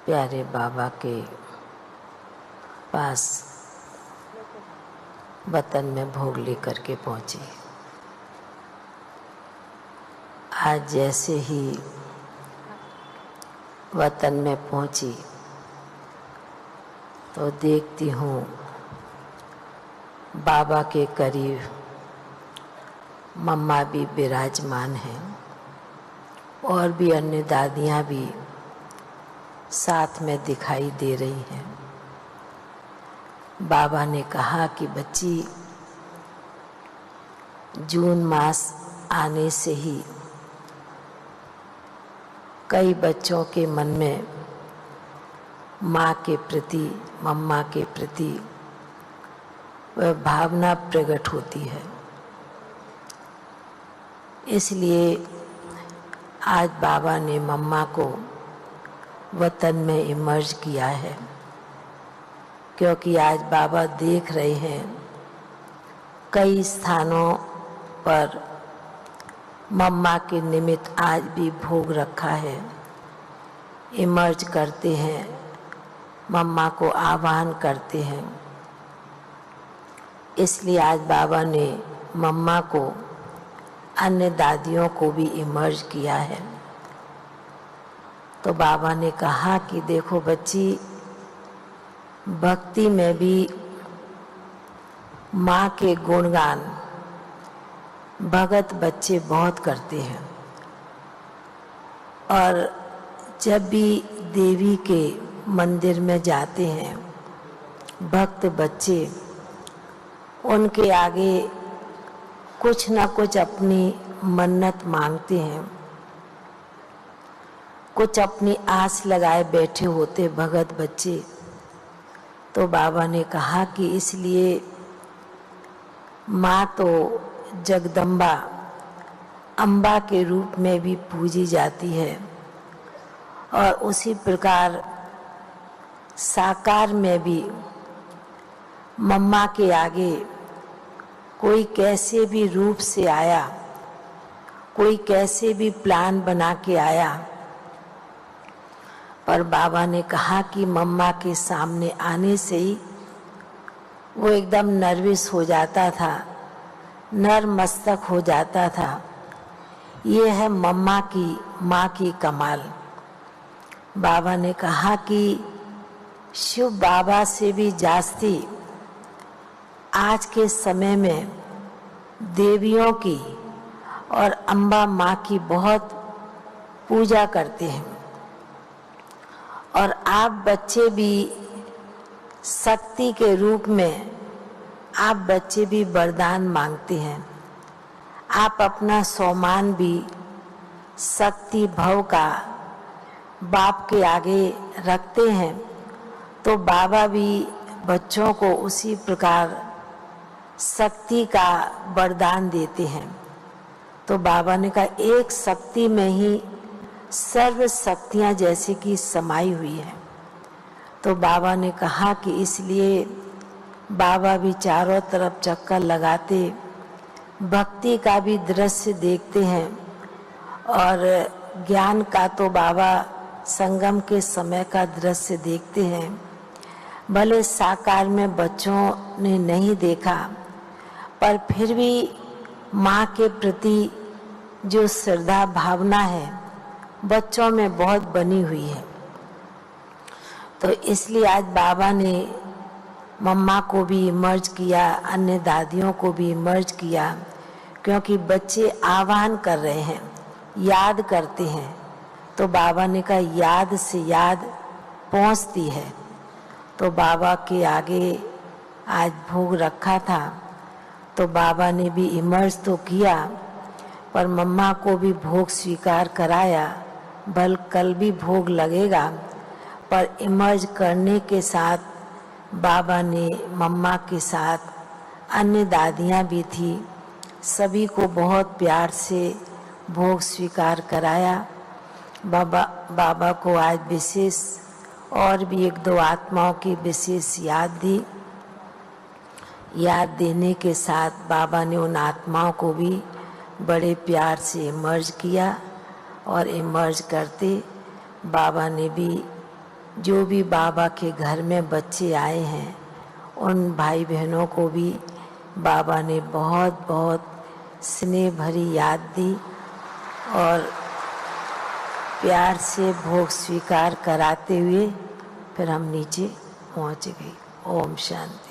प्यारे बाबा के पास वतन में भोग लेकर के पहुंची। आज जैसे ही वतन में पहुंची तो देखती हूँ बाबा के करीब मम्मा भी विराजमान हैं और भी अन्य दादियाँ भी साथ में दिखाई दे रही हैं। बाबा ने कहा कि बच्ची, जून मास आने से ही कई बच्चों के मन में माँ के प्रति, मम्मा के प्रति वह भावना प्रकट होती है। इसलिए आज बाबा ने मम्मा को वतन में इमर्ज किया है, क्योंकि आज बाबा देख रहे हैं कई स्थानों पर मम्मा के निमित्त आज भी भोग रखा है। इमर्ज करते हैं, मम्मा को आह्वान करते हैं। इसलिए आज बाबा ने मम्मा को, अन्य दादियों को भी इमर्ज किया है। तो बाबा ने कहा कि देखो बच्ची, भक्ति में भी माँ के गुणगान भगत बच्चे बहुत करते हैं, और जब भी देवी के मंदिर में जाते हैं भक्त बच्चे, उनके आगे कुछ न कुछ अपनी मन्नत मांगते हैं, कुछ अपनी आस लगाए बैठे होते भगत बच्चे। तो बाबा ने कहा कि इसलिए माँ तो जगदम्बा, अम्बा के रूप में भी पूजी जाती है, और उसी प्रकार साकार में भी मम्मा के आगे कोई कैसे भी रूप से आया, कोई कैसे भी प्लान बना के आया, पर बाबा ने कहा कि मम्मा के सामने आने से ही वो एकदम नर्वस हो जाता था, नर मस्तक हो जाता था। ये है मम्मा की, माँ की कमाल। बाबा ने कहा कि शिव बाबा से भी जास्ती आज के समय में देवियों की और अम्बा माँ की बहुत पूजा करते हैं, और आप बच्चे भी शक्ति के रूप में, आप बच्चे भी वरदान मांगते हैं। आप अपना सोमान भी शक्ति भव का बाप के आगे रखते हैं, तो बाबा भी बच्चों को उसी प्रकार शक्ति का वरदान देते हैं। तो बाबा ने कहा एक शक्ति में ही सर्व शक्तियाँ जैसे कि समाई हुई है। तो बाबा ने कहा कि इसलिए बाबा भी चारों तरफ चक्कर लगाते, भक्ति का भी दृश्य देखते हैं, और ज्ञान का तो बाबा संगम के समय का दृश्य देखते हैं। भले साकार में बच्चों ने नहीं देखा, पर फिर भी माँ के प्रति जो श्रद्धा भावना है बच्चों में बहुत बनी हुई है। तो इसलिए आज बाबा ने मम्मा को भी इमर्ज किया, अन्य दादियों को भी इमर्ज किया, क्योंकि बच्चे आह्वान कर रहे हैं, याद करते हैं। तो बाबा ने कहा याद से याद पहुंचती है। तो बाबा के आगे आज भोग रखा था, तो बाबा ने भी इमर्ज तो किया, पर मम्मा को भी भोग स्वीकार कराया। भल कल भी भोग लगेगा, पर इमर्ज करने के साथ बाबा ने मम्मा के साथ अन्य दादियाँ भी थी, सभी को बहुत प्यार से भोग स्वीकार कराया। बाबा को आज विशेष और भी एक दो आत्माओं की विशेष याद दी। याद देने के साथ बाबा ने उन आत्माओं को भी बड़े प्यार से इमर्ज किया, और इमर्ज करते बाबा ने भी जो भी बाबा के घर में बच्चे आए हैं उन भाई बहनों को भी बाबा ने बहुत बहुत स्नेह भरी याद दी और प्यार से भोग स्वीकार कराते हुए फिर हम नीचे पहुंच गए। ओम शांति।